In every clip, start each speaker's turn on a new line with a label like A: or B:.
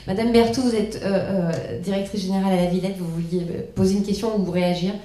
A: Madame Berthoud, vous êtes directrice générale à la Villette, vous vouliez poser une question ou vous réagir?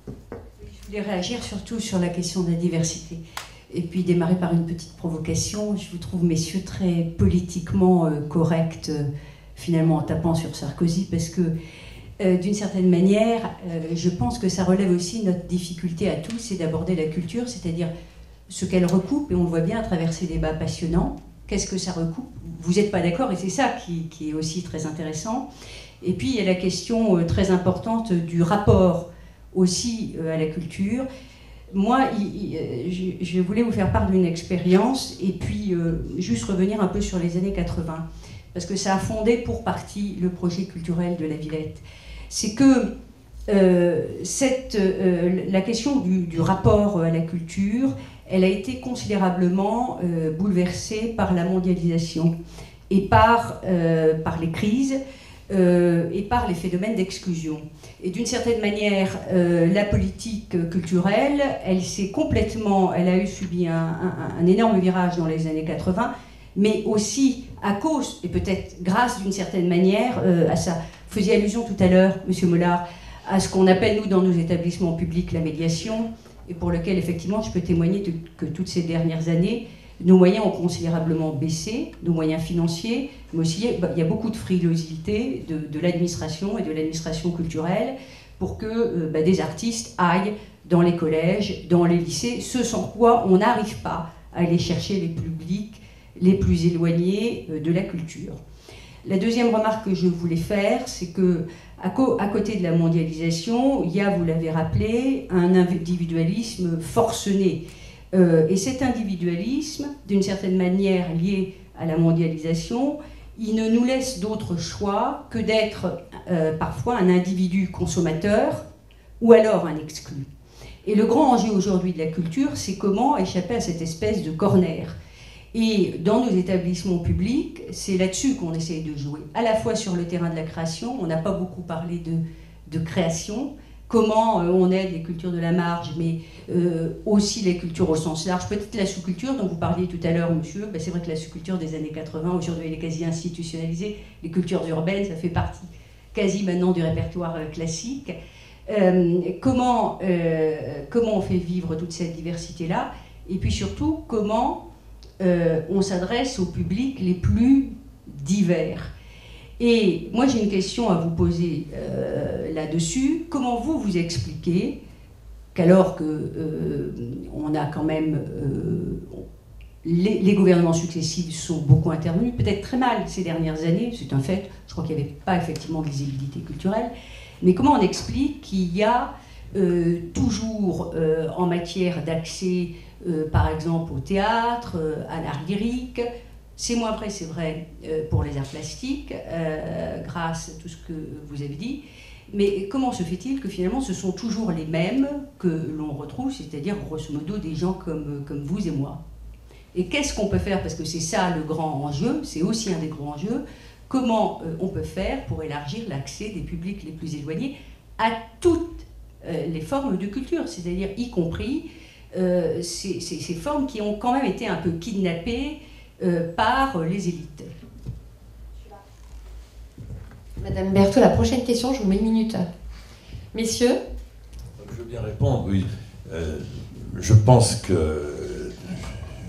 B: Je voulais réagir surtout sur la question de la diversité. Et puis démarrer par une petite provocation. Je vous trouve, messieurs, très politiquement corrects, finalement en tapant sur Sarkozy, parce que d'une certaine manière, je pense que ça relève aussi notre difficulté à tous, c'est d'aborder la culture, c'est-à-dire ce qu'elle recoupe, et on le voit bien à travers ces débats passionnants. Qu'est-ce que ça recoupe? Vous n'êtes pas d'accord, et c'est ça qui est aussi très intéressant. Et puis il y a la question très importante du rapport aussi à la culture. Moi, je voulais vous faire part d'une expérience, et puis juste revenir un peu sur les années 80, parce que ça a fondé pour partie le projet culturel de la Villette. C'est que la question du rapport à la culture, elle a été considérablement bouleversée par la mondialisation et par les crises et par les phénomènes d'exclusion. Et d'une certaine manière, la politique culturelle, elle a subi un énorme virage dans les années 80, mais aussi à cause, et peut-être grâce d'une certaine manière, à ça. Vous faisiez allusion tout à l'heure, Monsieur Mollard, à ce qu'on appelle, nous, dans nos établissements publics, la médiation, et pour lequel, effectivement, je peux témoigner que toutes ces dernières années, nos moyens ont considérablement baissé, nos moyens financiers, mais aussi il y a beaucoup de frilosité de l'administration et de l'administration culturelle pour que des artistes aillent dans les collèges, dans les lycées, ce sans quoi on n'arrive pas à aller chercher les publics les plus éloignés de la culture. La deuxième remarque que je voulais faire, c'est que à côté de la mondialisation, il y a, vous l'avez rappelé, un individualisme forcené. Et cet individualisme, d'une certaine manière lié à la mondialisation, il ne nous laisse d'autre choix que d'être parfois un individu consommateur ou alors un exclu. Et le grand enjeu aujourd'hui de la culture, c'est comment échapper à cette espèce de corner. Et dans nos établissements publics, c'est là-dessus qu'on essaye de jouer. À la fois sur le terrain de la création, on n'a pas beaucoup parlé de création, comment on aide les cultures de la marge, mais aussi les cultures au sens large. Peut-être la sous-culture dont vous parliez tout à l'heure, monsieur, c'est vrai que la sous-culture des années 80, aujourd'hui elle est quasi institutionnalisée. Les cultures urbaines, ça fait partie quasi maintenant du répertoire classique. Comment on fait vivre toute cette diversité-là? Et puis surtout, comment on s'adresse aux publics les plus divers. Et moi j'ai une question à vous poser là-dessus. Comment vous expliquez qu'alors que on a quand même les gouvernements successifs sont beaucoup intervenus, peut-être très mal ces dernières années, c'est un fait, je crois qu'il n'y avait pas effectivement de visibilité culturelle, mais comment on explique qu'il y a toujours en matière d'accès par exemple au théâtre, à l'art lyrique. C'est moins vrai, c'est vrai, pour les arts plastiques, grâce à tout ce que vous avez dit. Mais comment se fait-il que finalement ce sont toujours les mêmes que l'on retrouve, c'est-à-dire grosso modo des gens comme vous et moi? Et qu'est-ce qu'on peut faire? Parce que c'est ça le grand enjeu, c'est aussi un des grands enjeux. Comment on peut faire pour élargir l'accès des publics les plus éloignés à toutes les formes de culture, c'est-à-dire y compris ces formes qui ont quand même été un peu kidnappées par les élites.
A: Madame Berthaud, la prochaine question, je vous mets une minute. Messieurs?
C: Je veux bien répondre, oui. Je pense que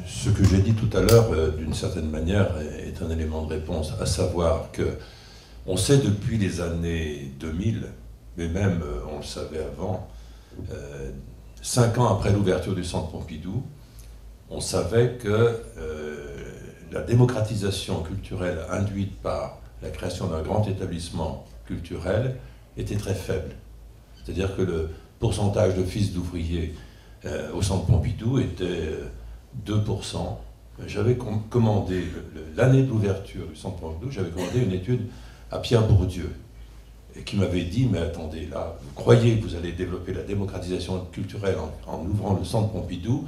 C: ce que j'ai dit tout à l'heure, d'une certaine manière, est un élément de réponse, à savoir que on sait depuis les années 2000, mais même on le savait avant, 5 ans après l'ouverture du Centre Pompidou, on savait que la démocratisation culturelle induite par la création d'un grand établissement culturel était très faible. C'est-à-dire que le pourcentage de fils d'ouvriers au Centre Pompidou était 2%. J'avais commandé, l'année de l'ouverture du Centre Pompidou, j'avais commandé une étude à Pierre Bourdieu, et qui m'avait dit, mais attendez, là, vous croyez que vous allez développer la démocratisation culturelle en ouvrant le Centre Pompidou?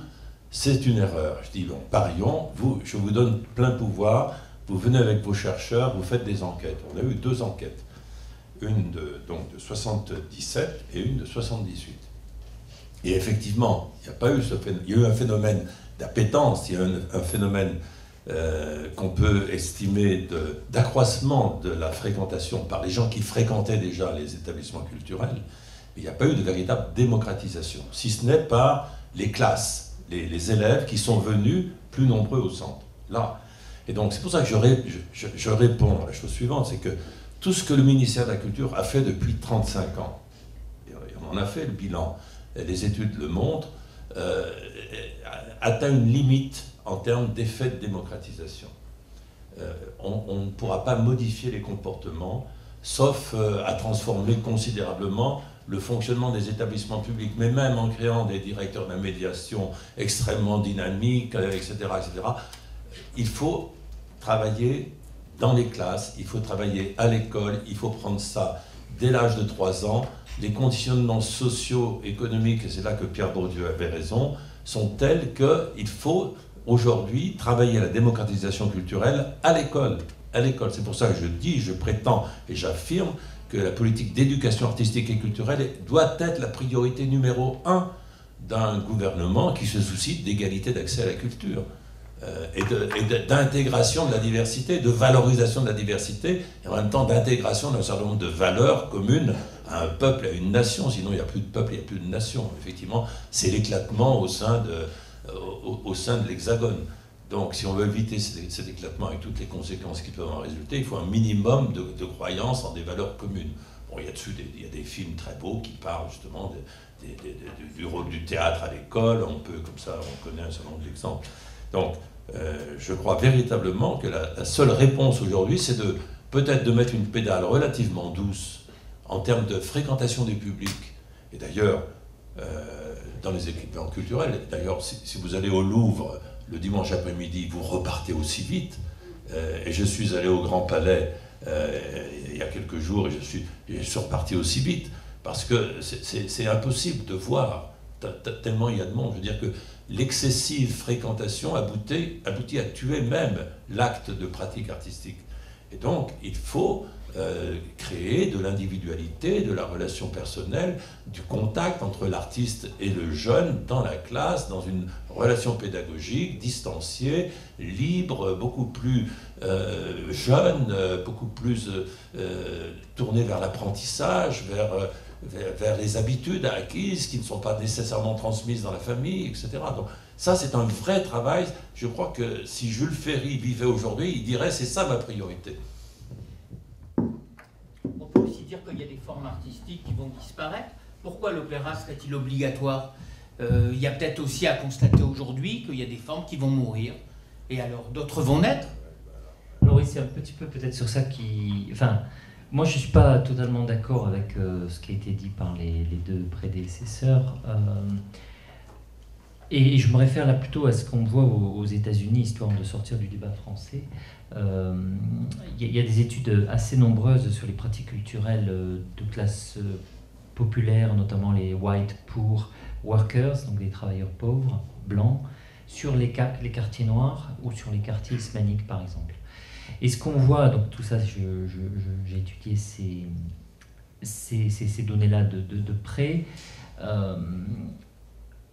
C: C'est une erreur. Je dis, bon, parions, je vous donne plein pouvoir, vous venez avec vos chercheurs, vous faites des enquêtes. On a eu 2 enquêtes, une de 77 et une de 78. Et effectivement, il n'y a pas eu il y a eu un phénomène d'appétence, il y a eu un phénomène qu'on peut estimer d'accroissement de la fréquentation par les gens qui fréquentaient déjà les établissements culturels, il n'y a pas eu de véritable démocratisation, si ce n'est par les classes, les élèves qui sont venus plus nombreux au centre. Là. Et donc c'est pour ça que je réponds à la chose suivante, c'est que tout ce que le ministère de la Culture a fait depuis 35 ans, et on en a fait le bilan, et les études le montrent, atteint une limite en termes d'effet de démocratisation. On ne pourra pas modifier les comportements, sauf à transformer considérablement le fonctionnement des établissements publics, mais même en créant des directeurs de la médiation extrêmement dynamiques, etc., etc. Il faut travailler dans les classes, il faut travailler à l'école, il faut prendre ça dès l'âge de 3 ans. Les conditionnements sociaux, économiques, et c'est là que Pierre Bourdieu avait raison, sont tels qu'il faut aujourd'hui travailler à la démocratisation culturelle à l'école. À l'école. C'est pour ça que je dis, je prétends et j'affirme que la politique d'éducation artistique et culturelle doit être la priorité numéro 1 d'un gouvernement qui se soucie d'égalité d'accès à la culture et d'intégration de la diversité, de valorisation de la diversité, et en même temps d'intégration d'un certain nombre de valeurs communes à un peuple, à une nation. Sinon il n'y a plus de peuple, il n'y a plus de nation. Effectivement, c'est l'éclatement au sein de l'Hexagone. Donc si on veut éviter cet éclatement avec toutes les conséquences qui peuvent en résulter, il faut un minimum de croyance en des valeurs communes. Bon, il y a des films très beaux qui parlent justement du rôle du théâtre à l'école, on peut, comme ça, on connaît un certain nombre d'exemples. Donc, je crois véritablement que la seule réponse aujourd'hui, c'est peut-être de mettre une pédale relativement douce en termes de fréquentation des publics. Et d'ailleurs, dans les équipements culturels, d'ailleurs, si vous allez au Louvre le dimanche après-midi, vous repartez aussi vite. Et je suis allé au Grand Palais il y a quelques jours et je suis reparti aussi vite. Parce que c'est impossible de voir, tellement il y a de monde. Je veux dire que l'excessive fréquentation aboutit à tuer même l'acte de pratique artistique. Et donc, il faut créer de l'individualité, de la relation personnelle, du contact entre l'artiste et le jeune dans la classe, dans une relation pédagogique, distanciée, libre, beaucoup plus jeune, beaucoup plus tournée vers l'apprentissage, vers les habitudes acquises qui ne sont pas nécessairement transmises dans la famille, etc. Donc ça, c'est un vrai travail. Je crois que si Jules Ferry vivait aujourd'hui, il dirait « c'est ça ma priorité ».
D: On peut aussi dire qu'il y a des formes artistiques qui vont disparaître. Pourquoi l'opéra serait-il obligatoire ? Il y a peut-être aussi à constater aujourd'hui qu'il y a des formes qui vont mourir, et alors d'autres vont naître.
E: Alors oui, c'est un petit peu peut-être sur ça qui... Enfin, moi je ne suis pas totalement d'accord avec ce qui a été dit par les deux prédécesseurs. Et je me réfère là plutôt à ce qu'on voit aux États-Unis, histoire de sortir du débat français. Il y a des études assez nombreuses sur les pratiques culturelles de classe populaire, notamment les white poor workers, donc les travailleurs pauvres, blancs, sur les quartiers noirs ou sur les quartiers hispaniques par exemple. Et ce qu'on voit, donc tout ça, j'ai étudié ces données-là de près.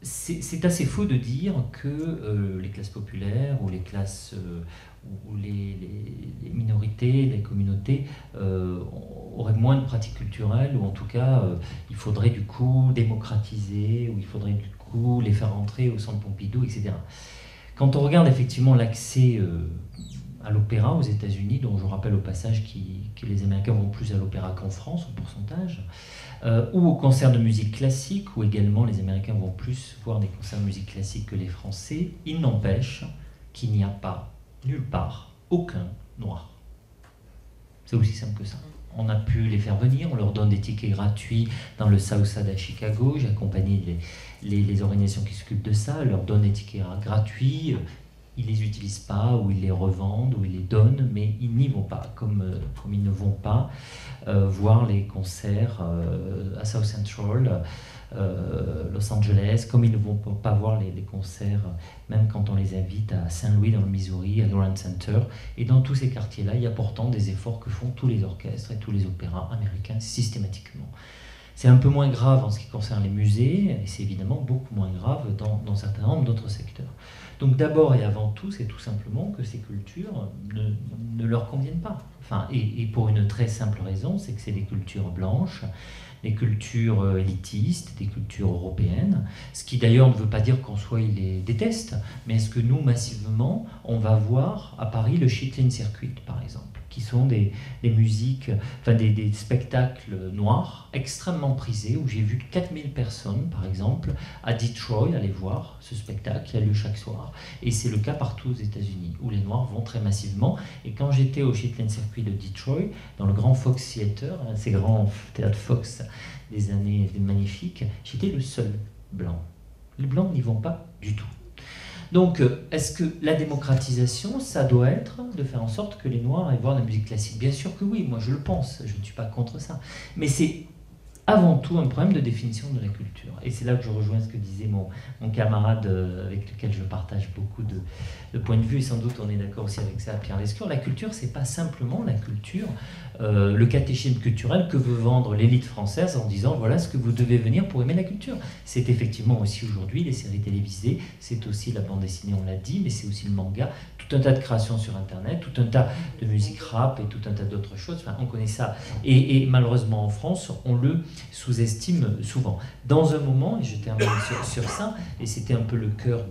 E: C'est assez faux de dire que les classes populaires ou les classes ou les minorités, les communautés auraient moins de pratiques culturelles, ou en tout cas il faudrait du coup démocratiser, ou il faudrait du coup les faire entrer au centre Pompidou, etc. Quand on regarde effectivement l'accès à l'opéra aux États-Unis, dont je rappelle au passage que les Américains vont plus à l'opéra qu'en France en pourcentage, ou aux concerts de musique classique, où également les Américains vont plus voir des concerts de musique classique que les Français, il n'empêche qu'il n'y a pas, nulle part, aucun noir. C'est aussi simple que ça. On a pu les faire venir, on leur donne des tickets gratuits dans le Southside à Chicago, j'ai accompagné les organisations qui s'occupent de ça, leur donne des tickets gratuits, ils ne les utilisent pas, ou ils les revendent, ou ils les donnent, mais ils n'y vont pas, comme ils ne vont pas voir les concerts à South Central, Los Angeles, comme ils ne vont pas voir les concerts, même quand on les invite à Saint-Louis dans le Missouri, à Grand Center. Et dans tous ces quartiers-là, il y a pourtant des efforts que font tous les orchestres et tous les opéras américains systématiquement. C'est un peu moins grave en ce qui concerne les musées, et c'est évidemment beaucoup moins grave dans un certain nombre d'autres secteurs. Donc d'abord et avant tout, c'est tout simplement que ces cultures ne leur conviennent pas. Enfin, et pour une très simple raison, c'est que c'est des cultures blanches, des cultures élitistes, des cultures européennes, ce qui d'ailleurs ne veut pas dire qu'en soi ils les détestent, mais est-ce que nous, massivement, on va voir à Paris le Chitlin Circuit, par exemple, qui sont des musiques, enfin des spectacles noirs extrêmement prisés, où j'ai vu 4000 personnes, par exemple, à Detroit, aller voir ce spectacle qui a lieu chaque soir. Et c'est le cas partout aux États-Unis, où les Noirs vont très massivement. Et quand j'étais au Chitlin Circuit de Detroit, dans le grand Fox Theater, ces grands théâtres Fox des années magnifiques, j'étais le seul blanc. Les blancs n'y vont pas du tout. Donc, est-ce que la démocratisation, ça doit être de faire en sorte que les Noirs aillent voir la musique classique? Bien sûr que oui, moi je le pense, je ne suis pas contre ça. Mais c'est avant tout un problème de définition de la culture. Et c'est là que je rejoins ce que disait mon camarade avec lequel je partage beaucoup de points de vue, et sans doute on est d'accord aussi avec ça, Pierre Lescure. La culture, c'est pas simplement la culture, le catéchisme culturel que veut vendre l'élite française en disant voilà ce que vous devez venir pour aimer la culture. C'est effectivement aussi aujourd'hui les séries télévisées, c'est aussi la bande dessinée, on l'a dit, mais c'est aussi le manga, tout un tas de créations sur Internet, tout un tas de musique rap et tout un tas d'autres choses. Enfin, on connaît ça. Et malheureusement en France, on le sous-estime souvent. Dans un moment, et je termine sur ça, et c'était un peu le cœur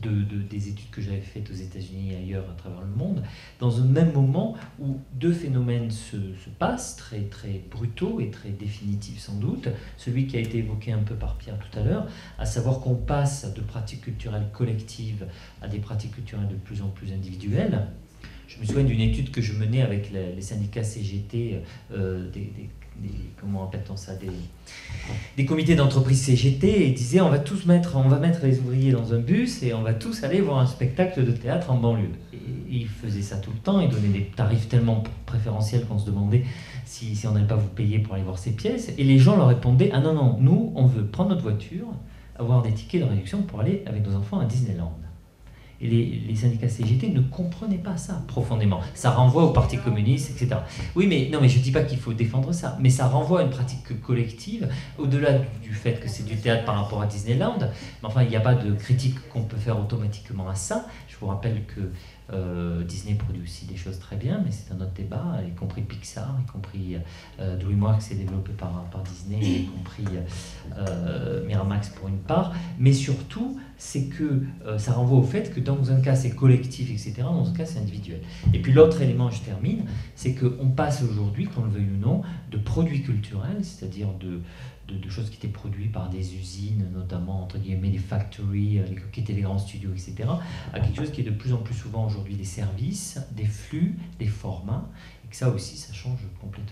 E: des études que j'avais faites aux États-Unis et ailleurs à travers le monde, dans un même moment où deux phénomènes se passent, très, très brutaux et très définitifs sans doute, celui qui a été évoqué un peu par Pierre tout à l'heure, à savoir qu'on passe de pratiques culturelles collectives à des pratiques culturelles de plus en plus individuelles. Je me souviens d'une étude que je menais avec les syndicats CGT, comment appelle-t-on ça, des comités d'entreprise CGT, et disaient on va mettre les ouvriers dans un bus et on va tous aller voir un spectacle de théâtre en banlieue. Et ils faisaient ça tout le temps, ils donnaient des tarifs tellement préférentiels qu'on se demandait si on n'allait pas vous payer pour aller voir ces pièces. Et les gens leur répondaient ah non, nous on veut prendre notre voiture, avoir des tickets de réduction pour aller avec nos enfants à Disneyland. Et les syndicats CGT ne comprenaient pas ça profondément. Ça renvoie au Parti communiste, etc. Oui, mais non, mais je ne dis pas qu'il faut défendre ça, mais ça renvoie à une pratique collective, au-delà du fait que c'est du théâtre par rapport à Disneyland. Mais enfin, il n'y a pas de critique qu'on peut faire automatiquement à ça. Je vous rappelle que Disney produit aussi des choses très bien, mais c'est un autre débat, y compris Pixar, y compris DreamWorks est développé par Disney, y compris Miramax pour une part, mais surtout c'est que ça renvoie au fait que dans un cas c'est collectif, etc., dans un cas c'est individuel. Et puis l'autre élément, je termine, c'est qu'on passe aujourd'hui, qu'on le veuille ou non, de produits culturels, c'est-à-dire de choses qui étaient produites par des usines, notamment entre guillemets des factories, qui étaient les grands studios, etc., à quelque chose qui est de plus en plus souvent aujourd'hui des services, des flux, des formats, et que ça aussi, ça change complètement.